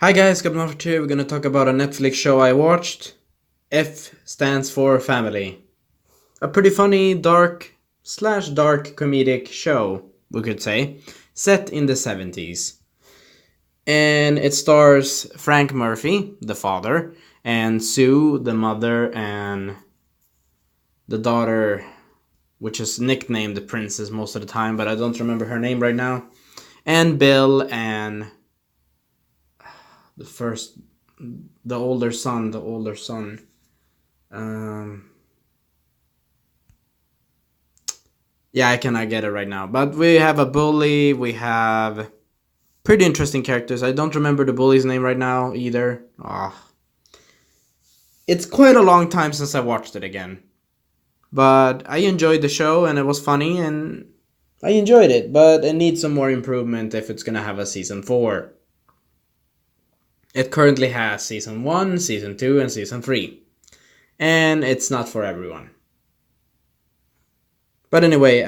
Hi guys, Captain Offer here. We're gonna talk about a Netflix show I watched. F stands for Family. A pretty funny, dark comedic show, we could say, set in the 70s. And it stars Frank Murphy, the father, and Sue, the mother, and the daughter, which is nicknamed the princess most of the time, but I don't remember her name right now. And Bill and the first the older son. Um, yeah, I cannot get it right now. But we have a bully. We have pretty interesting characters. I don't remember the bully's name right now either. It's quite a long time since I watched it again. But I enjoyed the show and it was funny and I enjoyed it. But it needs some more improvement if it's gonna have a season 4. It currently has season 1, season 2, and season 3. And it's not for everyone. But anyway,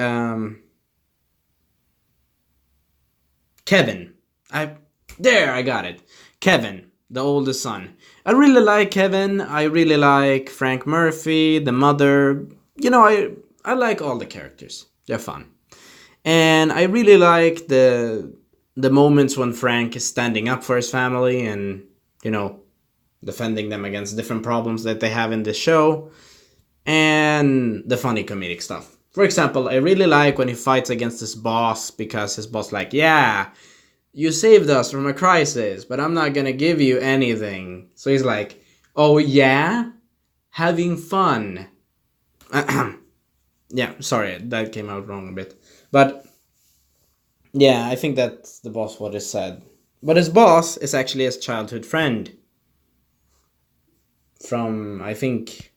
Kevin. I got it. Kevin, the oldest son. I really like Kevin. I really like Frank Murphy, the mother. I like all the characters. They're fun. And I really like the moments when Frank is standing up for his family and, you know, defending them against different problems that they have in the show and the funny comedic stuff. For example, I really like when he fights against his boss because his boss like, "Yeah, you saved us from a crisis, but I'm not gonna give you anything." So he's like, "Oh yeah? Having fun." Yeah, sorry, that came out wrong a bit. But yeah, I think that's the boss what is said. But his boss is actually his childhood friend from, I think,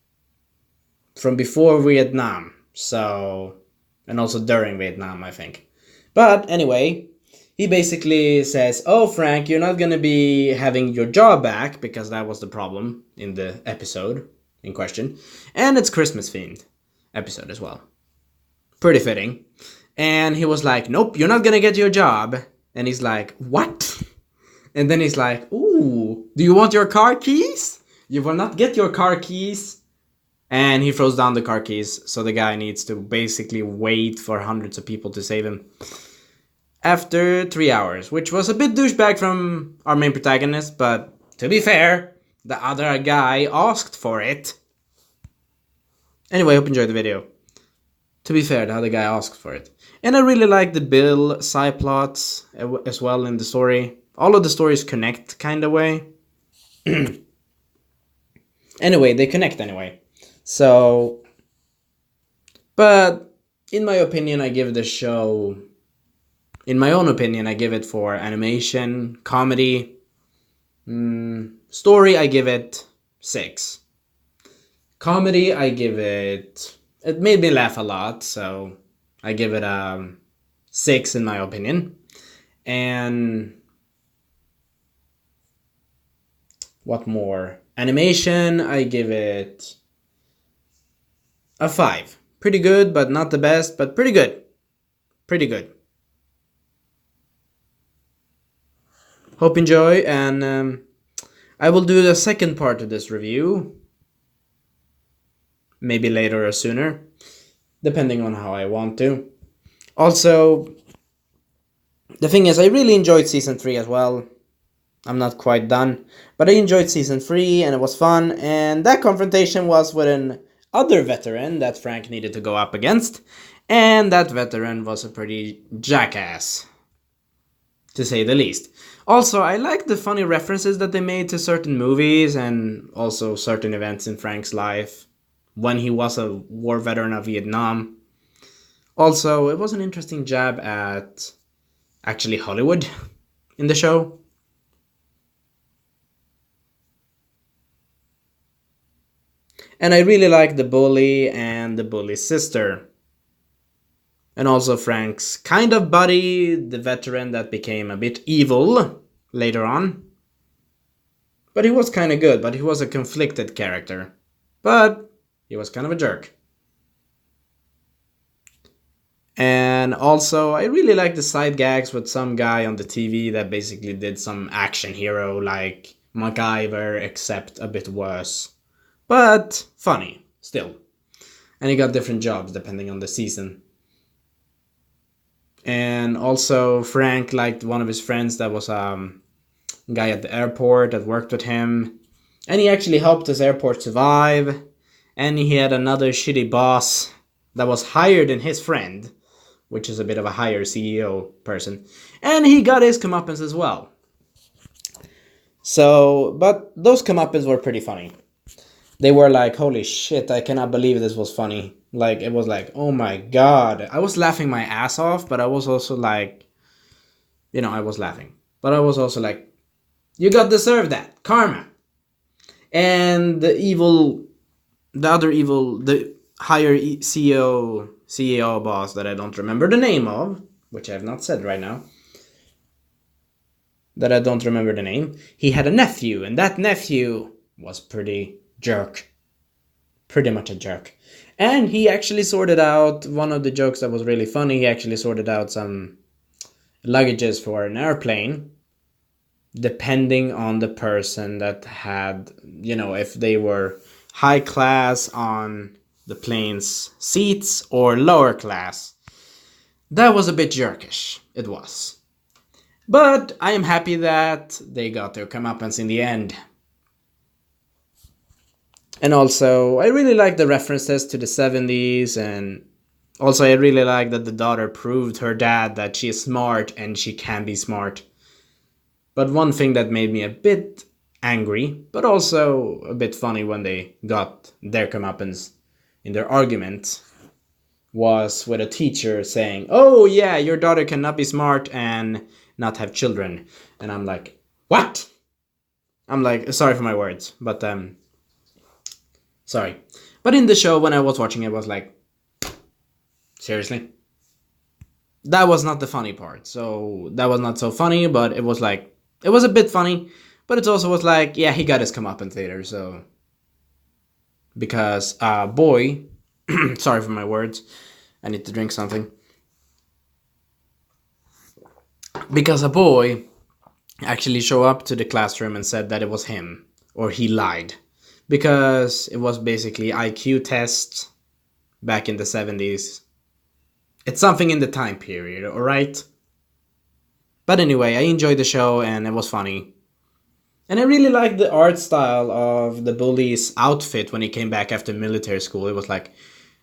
from before Vietnam. So, and also during Vietnam, I think. But anyway, he basically says, "Oh, Frank, you're not gonna be having your job back," because that was the problem in the episode in question. And it's Christmas themed episode as well. Pretty fitting. And he was like, "Nope, you're not gonna get your job." And he's like, "What?" And then he's like, "Ooh, do you want your car keys? You will not get your car keys." And he throws down the car keys, so the guy needs to basically wait for hundreds of people to save him. After 3 hours, which was a bit douchebag from our main protagonist, but to be fair, the other guy asked for it. Anyway, hope you enjoyed the video. To be fair, the other guy asked for it. And I really like the Bill side plots as well in the story. All of the stories connect kind of way. Anyway, they connect anyway. So, but in my opinion, I give the show, in my own opinion, I give it for animation, comedy, story, I give it 6. Comedy, I give it made me laugh a lot, so I give it a 6 in my opinion. And what more? Animation, I give it a 5. Pretty good, but not the best, but pretty good. Pretty good. Hope you enjoy, and I will do the second part of this review. Maybe later or sooner, depending on how I want to. Also, the thing is, I really enjoyed season 3 as well. I'm not quite done, but I enjoyed season 3 and it was fun, and that confrontation was with an other veteran that Frank needed to go up against, and that veteran was a pretty jackass, to say the least. Also, I like the funny references that they made to certain movies and also certain events in Frank's life when he was a war veteran of Vietnam. Also, it was an interesting jab at actually Hollywood in the show. And I really like the bully and the bully's sister. And also Frank's kind of buddy, the veteran that became a bit evil later on. But he was kind of good, but he was a conflicted character. But he was kind of a jerk. And also, I really like the side gags with some guy on the TV that basically did some action hero like MacGyver, except a bit worse. But funny, still. And he got different jobs depending on the season. And also, Frank liked one of his friends that was a guy at the airport that worked with him. And he actually helped his airport survive. And he had another shitty boss that was higher than his friend, which is a bit of a higher CEO person. And he got his comeuppance as well. So, but those comeuppance were pretty funny. They were like, holy shit, I cannot believe this was funny. Like, it was like, oh my god. I was laughing my ass off, but I was also like, I was laughing. But I was also like, you got deserved that. Karma. And the higher CEO boss that I don't remember the name of, which I have not said right now, that I don't remember the name, he had a nephew, and that nephew was pretty much a jerk. And he actually sorted out one of the jokes that was really funny. He actually sorted out some luggages for an airplane, depending on the person that had, if they were high class on the plane's seats or lower class. That was a bit jerkish. It was. But I am happy that they got their comeuppance in the end. And also, I really like the references to the 70s, and also I really like that the daughter proved her dad that she is smart and she can be smart. But one thing that made me a bit angry, but also a bit funny when they got their comeuppance in their argument, was with a teacher saying, oh yeah, your daughter cannot be smart and not have children. And I'm like, what? I'm like, sorry for my words, but sorry. But in the show, when I was watching it, was like, seriously? That was not the funny part. So that was not so funny, but it was like, it was a bit funny, but it also was like, yeah, he got his comeuppance later, so. Because, boy, sorry for my words, I need to drink something. Because a boy actually showed up to the classroom and said that it was him, or he lied. Because it was basically IQ tests back in the 70s. It's something in the time period, alright? But anyway, I enjoyed the show and it was funny. And I really liked the art style of the bully's outfit when he came back after military school. It was like,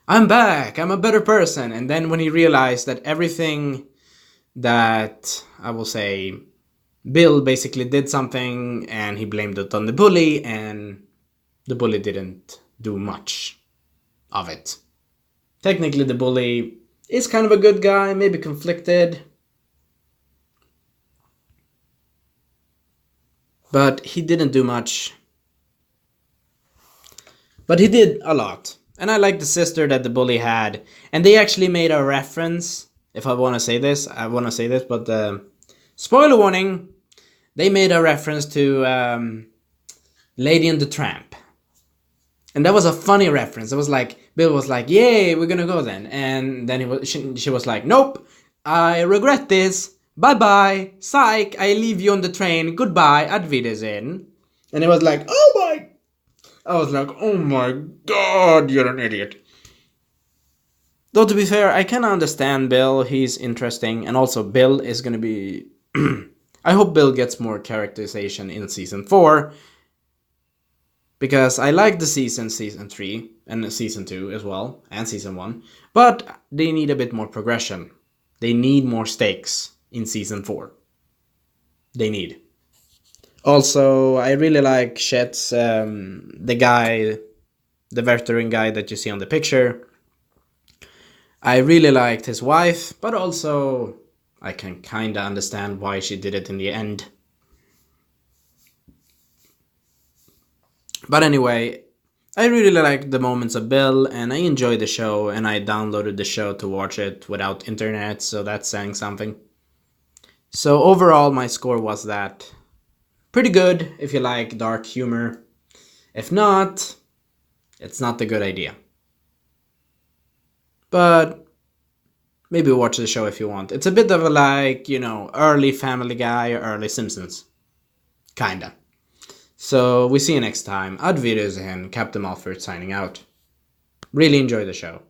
I'm back, I'm a better person. And then when he realized that everything that, I will say, Bill basically did something and he blamed it on the bully, and the bully didn't do much of it. Technically, the bully is kind of a good guy, maybe conflicted. But he didn't do much. But he did a lot. And I like the sister that the bully had. And they actually made a reference. If I want to say this, but spoiler warning, they made a reference to Lady and the Tramp. And that was a funny reference. It was like, Bill was like, yay, we're gonna go then. And then she was like, nope, I regret this. Bye-bye, psych, I leave you on the train, goodbye, Ad Wiedersehen. And it was like, I was like, oh my god, you're an idiot. Though to be fair, I can understand Bill, he's interesting, and also Bill is gonna be... I hope Bill gets more characterization in season 4, because I like the season 3, and season 2 as well, and season 1, but they need a bit more progression. They need more stakes in season 4. They need. Also, I really like Chet's, the veteran guy that you see on the picture. I really liked his wife, but also I can kinda understand why she did it in the end. But anyway, I really liked the moments of Bill, and I enjoyed the show, and I downloaded the show to watch it without internet, so that's saying something. So overall, my score was that pretty good if you like dark humor. If not, it's not a good idea. But maybe watch the show if you want. It's a bit of a like, early Family Guy or early Simpsons. Kinda. So we see you next time. Ad Wiedersehen, Captain Malford signing out. Really enjoy the show.